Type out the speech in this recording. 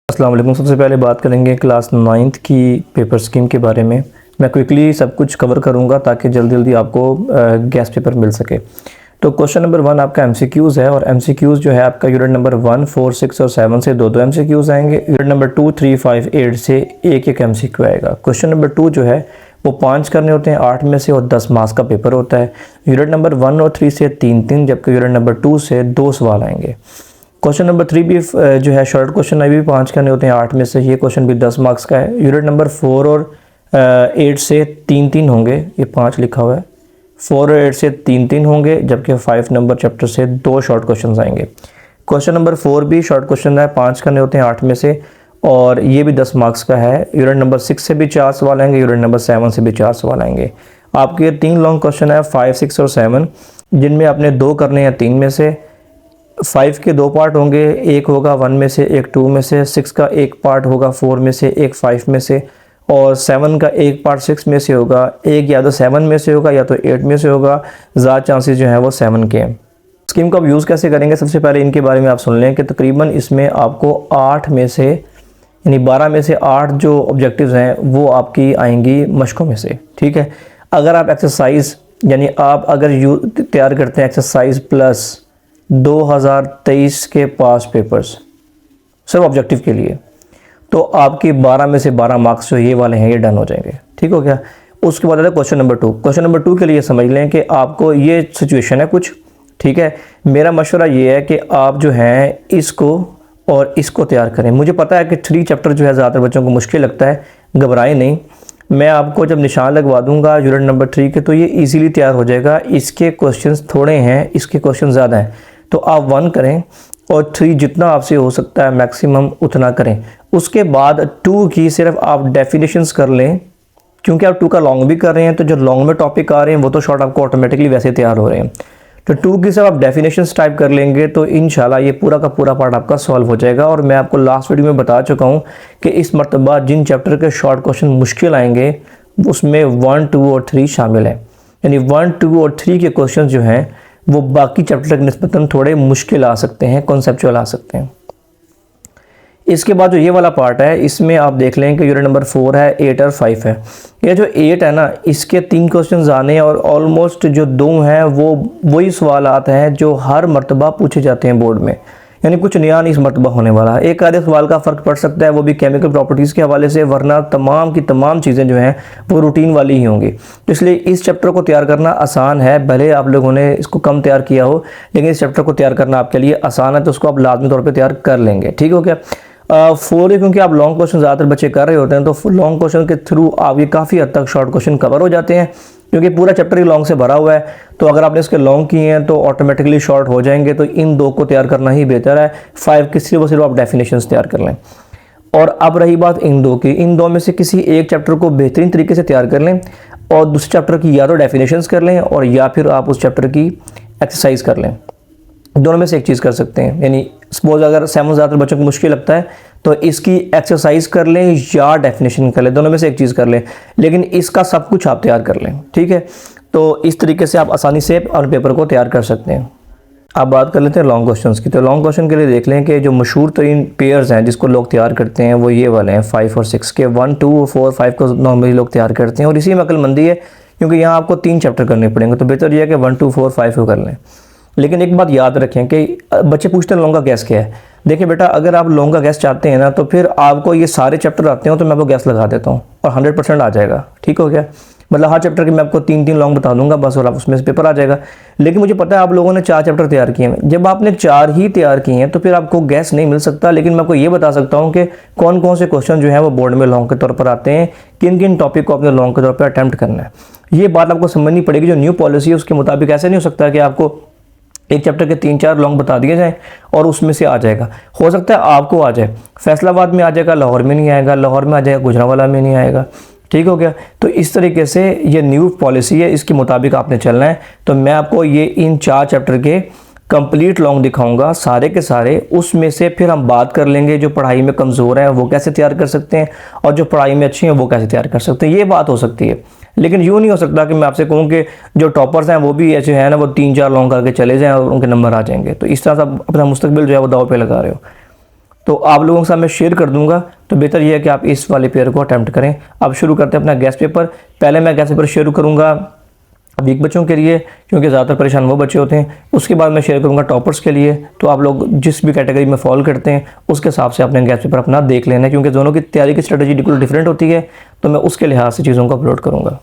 अस्सलाम वालेकुम। सबसे पहले बात करेंगे क्लास 9th की पेपर स्कीम के बारे में। मैं क्विकली सब कुछ कवर करूंगा ताकि जल्दी जल्दी आपको गैस पेपर मिल सके। तो क्वेश्चन नंबर 1 आपका एमसीक्यूज़ है और एमसीक्यूज़ जो है आपका यूनिट नंबर 1, 4, 6 और 7 से दो एमसीक्यूज़ आएंगे। यूनिट नंबर 2, 3, 5, 8 से एक एमसीक्यू आएगा। क्वेश्चन नंबर 2 जो है वो 5 करने होते हैं 8 में से और 10 मार्क्स का पेपर होता है। यूनिट नंबर 1 और 3 से 3 जबकि यूनिट नंबर 2 से 2 सवाल आएंगे। क्वेश्चन नंबर 3 भी जो है शॉर्ट क्वेश्चन है, भी 5 करने होते हैं 8 में से। ये क्वेश्चन भी 10 मार्क्स का है। यूनिट नंबर 4 और 8 से 3 होंगे, ये 5 लिखा हुआ है। 4 और 8 से 3 होंगे जबकि 5 नंबर चैप्टर से 2 शॉर्ट क्वेश्चन आएंगे। क्वेश्चन नंबर 4 भी शॉर्ट क्वेश्चन है, 5 करने होते हैं 8 में से और ये भी 10 मार्क्स का है। यूनिट नंबर 6 से भी 4 सवाल आएंगे, यूनिट नंबर 7 से भी 4 सवाल आएंगे। आपके 3 लॉन्ग क्वेश्चन है 5, 6 और 7 जिनमें आपने 2 करने हैं 3 में से। 5 के 2 पार्ट होंगे, एक होगा 1 में से, एक 2 में से। 6 का एक पार्ट होगा 4 में से, एक 5 में से। और 7 का एक पार्ट 6 में से होगा, एक या तो 7 में से होगा या तो 8 में से होगा। ज़्यादा चांसेस जो है वो 7 के हैं। स्कीम का आप यूज़ कैसे करेंगे, सबसे पहले इनके बारे में आप सुन लें कि तकरीबन इसमें आपको 8 में से यानी 12 में से 8 जो ऑब्जेक्टिव्स हैं वो आपकी आएंगी मशकों में से। ठीक है, अगर आप एक्सरसाइज यानी आप अगर तैयार करते हैं एक्सरसाइज प्लस 2023 के पास पेपर्स सिर्फ ऑब्जेक्टिव के लिए, तो आपकी 12 में से 12 मार्क्स जो ये वाले हैं ये डन हो जाएंगे। ठीक हो गया। उसके बाद आता है क्वेश्चन नंबर 2। क्वेश्चन नंबर 2 के लिए समझ लें कि आपको ये सिचुएशन है कुछ। ठीक है, मेरा मशवरा ये है कि आप जो हैं इसको और इसको तैयार करें। मुझे पता है कि 3 चैप्टर जो है ज़्यादातर बच्चों को मुश्किल लगता है, घबराएं नहीं। मैं आपको जब निशान लगवा दूंगा यूनिट नंबर 3 के तो ये इजीली तैयार हो जाएगा। इसके क्वेश्चंस थोड़े हैं, इसके क्वेश्चन ज़्यादा हैं, तो आप 1 करें और 3 जितना आपसे हो सकता है मैक्सिमम उतना करें। उसके बाद 2 की सिर्फ आप डेफिनेशंस कर लें, क्योंकि आप 2 का लॉन्ग भी कर रहे हैं तो जो लॉन्ग में टॉपिक आ रहे हैं वो तो शॉर्ट आपको ऑटोमेटिकली वैसे तैयार हो रहे हैं। तो 2 की सिर्फ आप डेफिनेशंस टाइप कर लेंगे तो इंशाल्लाह ये पूरा का पूरा पार्ट आपका सॉल्व हो जाएगा। और मैं आपको लास्ट वीडियो में बता चुका हूँ कि इस मरतबा जिन चैप्टर के शॉर्ट क्वेश्चन मुश्किल आएंगे उसमें 1, 2 और 3 शामिल हैं। यानी 1, 2 और 3 के क्वेश्चन जो हैं वो बाकी चैप्टर के निस्बतन थोड़े मुश्किल आ सकते हैं, कॉन्सेप्चुअल आ सकते हैं। इसके बाद जो ये वाला पार्ट है इसमें आप देख लें कि यूनिट नंबर 4 है, 8 और 5 है। ये जो 8 है ना, इसके 3 क्वेश्चन आने और ऑलमोस्ट जो 2 हैं वो वही सवाल आते हैं जो हर मरतबा पूछे जाते हैं बोर्ड में, यानी कुछ नया नहीं इस मरतबा होने वाला है। एक आधे सवाल का फ़र्क पड़ सकता है, वो भी केमिकल प्रॉपर्टीज़ के हवाले से, वरना तमाम की तमाम चीज़ें जो हैं वो रूटीन वाली ही होंगी। तो इसलिए इस चैप्टर को तैयार करना आसान है, भले आप लोगों ने इसको कम तैयार किया हो, लेकिन इस चैप्टर को तैयार करना आपके लिए आसान है, तो उसको आप लाजमी तौर पर तैयार कर लेंगे। ठीक हो गया। 4 क्योंकि आप लॉन्ग क्वेश्चन ज़्यादातर बच्चे कर रहे होते हैं तो लॉन्ग क्वेश्चन के थ्रू आपके काफ़ी हद तक शॉर्ट क्वेश्चन कवर हो जाते हैं, क्योंकि पूरा चैप्टर ही लॉन्ग से भरा हुआ है। तो अगर आपने इसके लॉन्ग किए हैं तो ऑटोमेटिकली शॉर्ट हो जाएंगे। तो इन 2 को तैयार करना ही बेहतर है। 5 की सिर्फ आप डेफिनेशंस तैयार कर लें। और अब रही बात इन 2 की, इन 2 में से किसी एक चैप्टर को बेहतरीन तरीके से तैयार कर लें और दूसरे चैप्टर की या तो डेफिनेशंस कर लें और या फिर आप उस चैप्टर की एक्सरसाइज कर लें। दोनों में से एक चीज़ कर सकते हैं। यानी सपोज अगर 7 ज़्यादातर बच्चों को मुश्किल लगता है तो इसकी एक्सरसाइज कर लें या डेफिनेशन कर लें, दोनों में से एक चीज़ कर लें, लेकिन इसका सब कुछ आप तैयार कर लें। ठीक है, तो इस तरीके से आप आसानी से अपने पेपर को तैयार कर सकते हैं। अब बात कर लेते हैं लॉन्ग क्वेश्चंस की। तो लॉन्ग क्वेश्चन के लिए देख लें कि जो मशहूर तरीन पेयर्स हैं जिसको लोग तैयार करते हैं वो ये वाले हैं 5 और 6 के। 1, 2, 4, 5 को नॉर्मली लोग तैयार करते हैं और इसी में अक्लमंदी है, क्योंकि यहाँ आपको 3 चैप्टर करने पड़ेंगे, तो बेहतर यह है कि 1, 2, 4, 5 को कर लें। लेकिन एक बात याद रखें कि बच्चे पूछते हैं लॉन्ग का गैस क्या है। देखिए बेटा, अगर आप लॉन्ग का गैस चाहते हैं ना तो फिर आपको ये सारे चैप्टर आते हो तो मैं आपको गैस लगा देता हूँ और 100% आ जाएगा। ठीक हो गया। मतलब हर चैप्टर के मैं आपको 3 लॉन्ग बता दूंगा बस, और आप उसमें से पेपर आ जाएगा। लेकिन मुझे पता है आप लोगों ने 4 चैप्टर तैयार किए हैं। जब आपने 4 ही तैयार किए हैं तो फिर आपको गैस नहीं मिल सकता। लेकिन मैं आपको ये बता सकता हूँ कि कौन कौन से क्वेश्चन जो है वो बोर्ड में लॉन्ग के तौर पर आते हैं, किन किन टॉपिक को आपने लॉन्ग के तौर पर अटैम्प्ट करना है। ये बात आपको समझनी पड़ेगी। जो न्यू पॉलिसी है उसके मुताबिक ऐसे नहीं हो सकता कि आपको एक चैप्टर के 3-4 लॉन्ग बता दिए जाएं और उसमें से आ जाएगा। हो सकता है आपको आ जाए, फैसलाबाद में आ जाएगा, लाहौर में नहीं आएगा, लाहौर में आ जाएगा, गुजरांवाला में नहीं आएगा। ठीक हो गया। तो इस तरीके से ये न्यू पॉलिसी है, इसके मुताबिक आपने चलना है। तो मैं आपको ये इन 4 चैप्टर के कंप्लीट लॉन्ग दिखाऊंगा सारे के सारे। उसमें से फिर हम बात कर लेंगे जो पढ़ाई में कमज़ोर हैं वो कैसे तैयार कर सकते हैं और जो पढ़ाई में अच्छी हैं वो कैसे तैयार कर सकते हैं। ये बात हो सकती है, लेकिन यूँ नहीं हो सकता कि मैं आपसे कहूँ कि जो टॉपर्स हैं वो भी ऐसे हैं ना वो 3-4 लॉन्ग करके चले जाएं और उनके नंबर आ जाएंगे। तो इस तरह से अपना मुस्तकबिल जो है वो दाव पे लगा रहे हो। तो आप लोगों के साथ मैं शेयर कर दूंगा, तो बेहतर यह है कि आप इस वाले पेयर को अटैम्प्ट करें। अब शुरू करते हैं अपना गेस्ट पेपर। पहले मैं गेस्ट पेपर शेयर करूंगा वीक बच्चों के लिए, क्योंकि ज़्यादातर परेशान वो बच्चे होते हैं। उसके बाद मैं शेयर करूंगा टॉपर्स के लिए। तो आप लोग जिस भी कैटेगरी में फॉलो करते हैं उसके हिसाब से अपने गेस्ट पेपर अपना देख लेना है, क्योंकि दोनों की तैयारी की स्ट्रेटजी बिल्कुल डिफरेंट होती है। तो मैं उसके लिहाज से चीज़ों को अपलोड करूँगा।